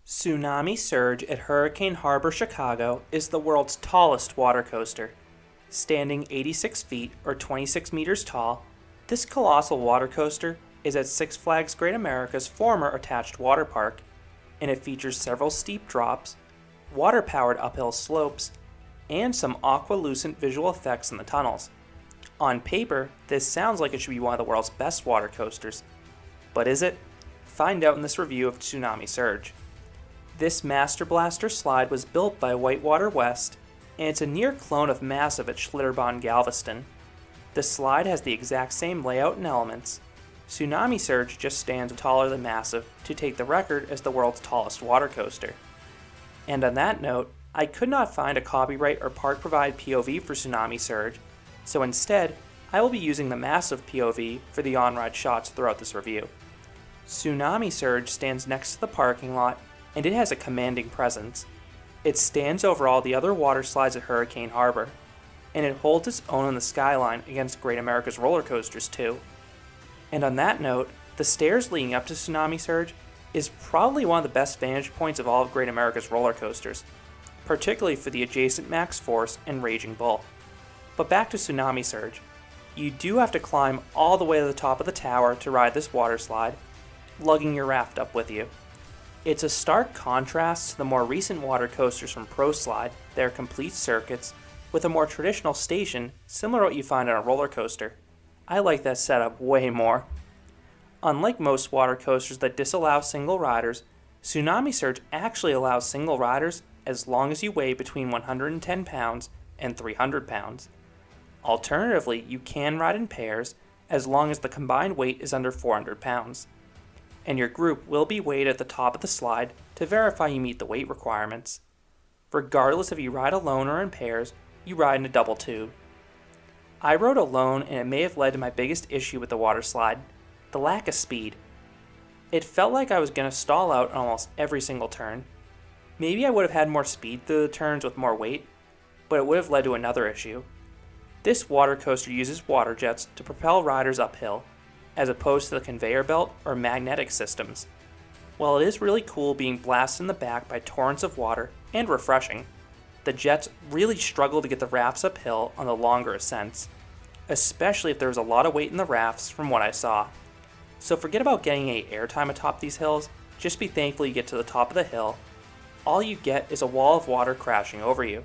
Tsunami Surge at Hurricane Harbor, Chicago is the world's tallest water coaster. Standing 86 feet or 26 meters tall, this colossal water coaster is at Six Flags Great America's former attached water park, and it features several steep drops, water-powered uphill slopes, and some aqualucent visual effects in the tunnels. On paper, this sounds like it should be one of the world's best water coasters. But is it? Find out in this review of Tsunami Surge. This Master Blaster slide was built by Whitewater West, and it's a near clone of Massive at Schlitterbahn Galveston. The slide has the exact same layout and elements. Tsunami Surge just stands taller than Massive to take the record as the world's tallest water coaster. And on that note, I could not find a copyright or park provided POV for Tsunami Surge, so instead, I will be using the Massive POV for the on-ride shots throughout this review. Tsunami Surge stands next to the parking lot, and it has a commanding presence. It stands over all the other water slides at Hurricane Harbor, and it holds its own on the skyline against Great America's roller coasters too. And on that note, the stairs leading up to Tsunami Surge is probably one of the best vantage points of all of Great America's roller coasters, particularly for the adjacent Max Force and Raging Bull. But back to Tsunami Surge. You do have to climb all the way to the top of the tower to ride this water slide, lugging your raft up with you. It's a stark contrast to the more recent water coasters from ProSlide. They're complete circuits, with a more traditional station similar to what you find on a roller coaster. I like that setup way more. Unlike most water coasters that disallow single riders, Tsunami Surge actually allows single riders as long as you weigh between 110 pounds and 300 pounds. Alternatively, you can ride in pairs as long as the combined weight is under 400 pounds. And your group will be weighed at the top of the slide to verify you meet the weight requirements. Regardless if you ride alone or in pairs, you ride in a double tube. I rode alone, and it may have led to my biggest issue with the water slide, the lack of speed. It felt like I was going to stall out on almost every single turn. Maybe I would have had more speed through the turns with more weight, but it would have led to another issue. This water coaster uses water jets to propel riders uphill, as opposed to the conveyor belt or magnetic systems. While it is really cool being blasted in the back by torrents of water and refreshing, the jets really struggle to get the rafts uphill on the longer ascents, especially if there was a lot of weight in the rafts from what I saw. So forget about getting any airtime atop these hills, just be thankful you get to the top of the hill. All you get is a wall of water crashing over you.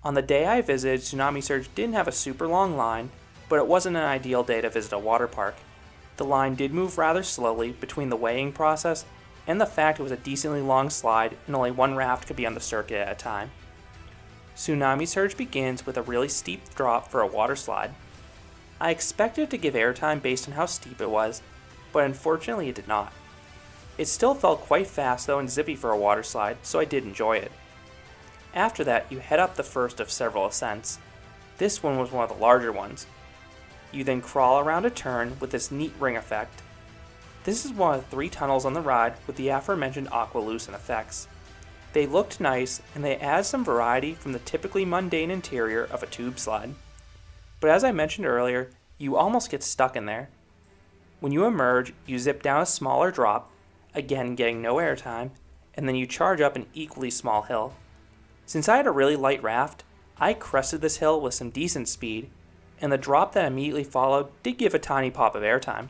On the day I visited, Tsunami Surge didn't have a super long line, but it wasn't an ideal day to visit a water park. The line did move rather slowly between the weighing process and the fact it was a decently long slide and only one raft could be on the circuit at a time. Tsunami Surge begins with a really steep drop for a water slide. I expected it to give airtime based on how steep it was, but unfortunately it did not. It still felt quite fast though and zippy for a water slide, so I did enjoy it. After that, you head up the first of several ascents. This one was one of the larger ones. You then crawl around a turn with this neat ring effect. This is one of 3 tunnels on the ride with the aforementioned aqualucent effects. They looked nice, and they add some variety from the typically mundane interior of a tube slide. But as I mentioned earlier, you almost get stuck in there. When you emerge, you zip down a smaller drop, again getting no airtime, and then you charge up an equally small hill. Since I had a really light raft, I crested this hill with some decent speed, and the drop that immediately followed did give a tiny pop of airtime.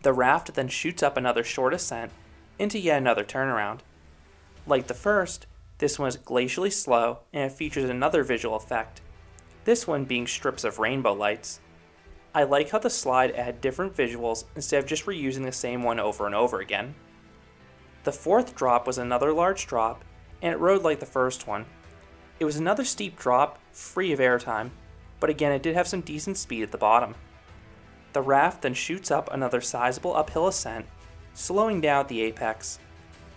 The raft then shoots up another short ascent into yet another turnaround. Like the first, this one is glacially slow and it features another visual effect, this one being strips of rainbow lights. I like how the slide added different visuals instead of just reusing the same one over and over again. The fourth drop was another large drop, and it rode like the first one. It was another steep drop, free of airtime, but again it did have some decent speed at the bottom. The raft then shoots up another sizable uphill ascent, slowing down at the apex.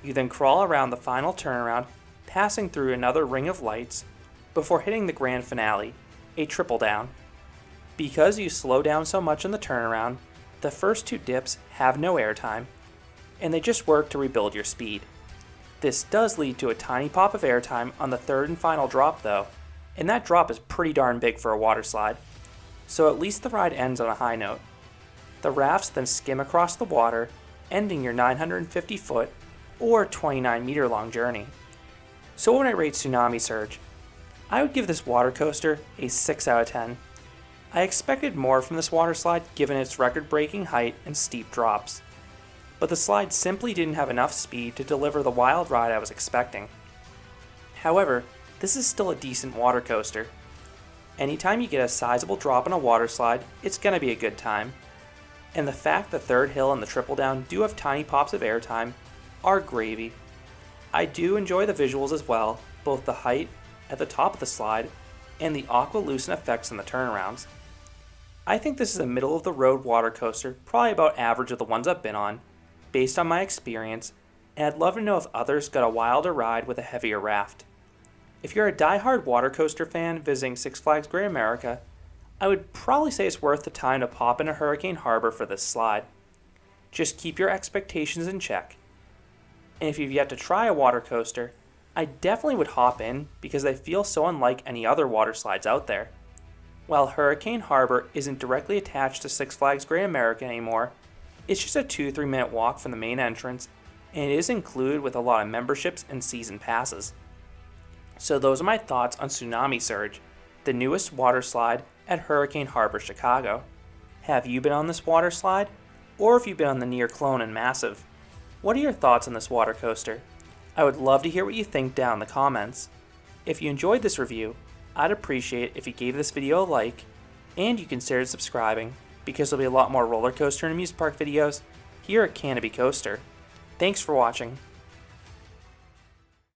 You then crawl around the final turnaround, passing through another ring of lights, before hitting the grand finale, a triple down. Because you slow down so much in the turnaround, the first 2 dips have no airtime, and they just work to rebuild your speed. This does lead to a tiny pop of airtime on the third and final drop though, and that drop is pretty darn big for a water slide, so at least the ride ends on a high note. The rafts then skim across the water, ending your 950-foot, or 29-meter long journey. So what would I rate Tsunami Surge? I would give this water coaster a 6 out of 10. I expected more from this water slide given its record-breaking height and steep drops, but the slide simply didn't have enough speed to deliver the wild ride I was expecting. However, this is still a decent water coaster. Anytime you get a sizable drop on a water slide, it's gonna be a good time. And the fact the third hill and the triple down do have tiny pops of airtime are gravy. I do enjoy the visuals as well, both the height at the top of the slide and the aqualucent effects in the turnarounds. I think this is a middle of the road water coaster, probably about average of the ones I've been on, based on my experience, and I'd love to know if others got a wilder ride with a heavier raft. If you're a die-hard water coaster fan visiting Six Flags Great America, I would probably say it's worth the time to pop into Hurricane Harbor for this slide. Just keep your expectations in check. And if you've yet to try a water coaster, I definitely would hop in because they feel so unlike any other water slides out there. While Hurricane Harbor isn't directly attached to Six Flags Great America anymore, it's just a 2-3 minute walk from the main entrance, and it is included with a lot of memberships and season passes. So those are my thoughts on Tsunami Surge, the newest water slide at Hurricane Harbor, Chicago. Have you been on this water slide? Or have you been on the near clone and massive? What are your thoughts on this water coaster? I would love to hear what you think down in the comments. If you enjoyed this review, I'd appreciate if you gave this video a like, and you considered subscribing, because there'll be a lot more roller coaster and amusement park videos here at Canopy Coaster. Thanks for watching.